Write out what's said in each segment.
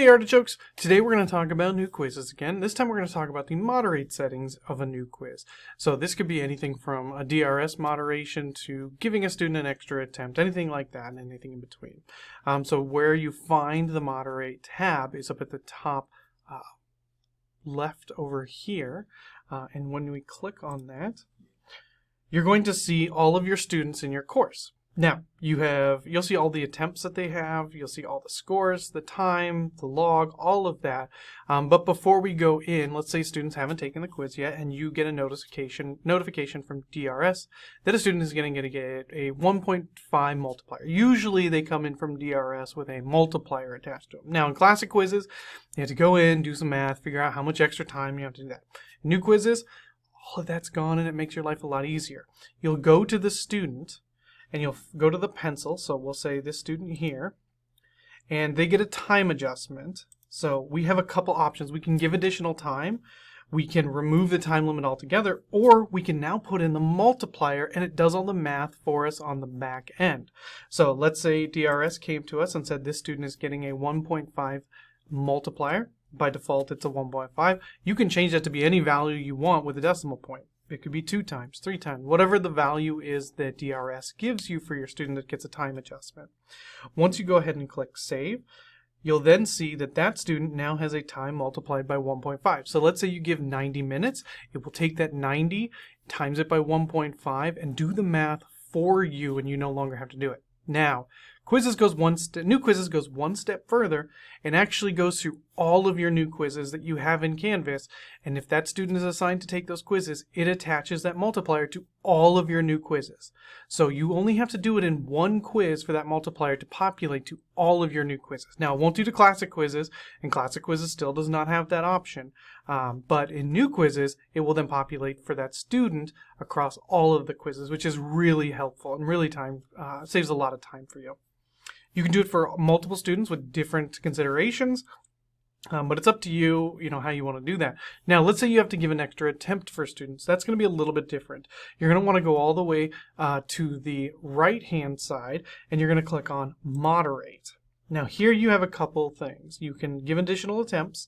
Artichokes! Today we're going to talk about new quizzes again. This time we're going to talk about the moderate settings of a new quiz. So this could be anything from a DRS moderation to giving a student an extra attempt, anything like that, and anything in between. So where you find the moderate tab is up at the top left over here. And when we click on that, you're going to see all of your students in your course. Now, you'll see all the attempts that they have, you'll see all the scores, the time, the log, all of that. But before we go in, let's say students haven't taken the quiz yet and you get a notification from DRS that a student is going to get a 1.5 multiplier. Usually they come in from DRS with a multiplier attached to them. Now in classic quizzes, you have to go in, do some math, figure out how much extra time you have to do that. New quizzes, all of that's gone and it makes your life a lot easier. You'll go to the student and you'll go to the pencil, so we'll say this student here, and they get a time adjustment. So we have a couple options. We can give additional time, we can remove the time limit altogether, or we can now put in the multiplier and it does all the math for us on the back end. So let's say DRS came to us and said this student is getting a 1.5 multiplier. By default it's a 1.5. You can change that to be any value you want with a decimal point. It could be 2 times, 3 times, whatever the value is that DRS gives you for your student that gets a time adjustment. Once you go ahead and click Save, you'll then see that that student now has a time multiplied by 1.5. So let's say you give 90 minutes. It will take that 90, times it by 1.5, and do the math for you, and you no longer have to do it. Now, new quizzes goes one step further and actually goes through all of your new quizzes that you have in Canvas, and if that student is assigned to take those quizzes, it attaches that multiplier to all of your new quizzes. So you only have to do it in one quiz for that multiplier to populate to all of your new quizzes. Now, it won't do to classic quizzes, and classic quizzes still does not have that option, but in new quizzes, it will then populate for that student across all of the quizzes, which is really helpful and really saves a lot of time for you. You can do it for multiple students with different considerations, but it's up to you, how you want to do that. Now, let's say you have to give an extra attempt for students. That's going to be a little bit different. You're going to want to go all the way to the right-hand side, and you're going to click on Moderate. Now, here you have a couple things. You can give additional attempts,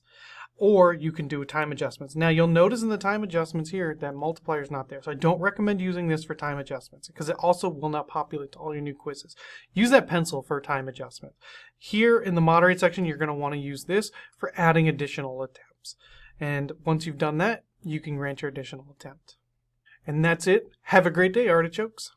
or you can do time adjustments. Now, you'll notice in the time adjustments here that multiplier is not there. So I don't recommend using this for time adjustments because it also will not populate to all your new quizzes. Use that pencil for time adjustment. Here in the moderate section, you're going to want to use this for adding additional attempts. And once you've done that, you can grant your additional attempt. And that's it. Have a great day, Artichokes.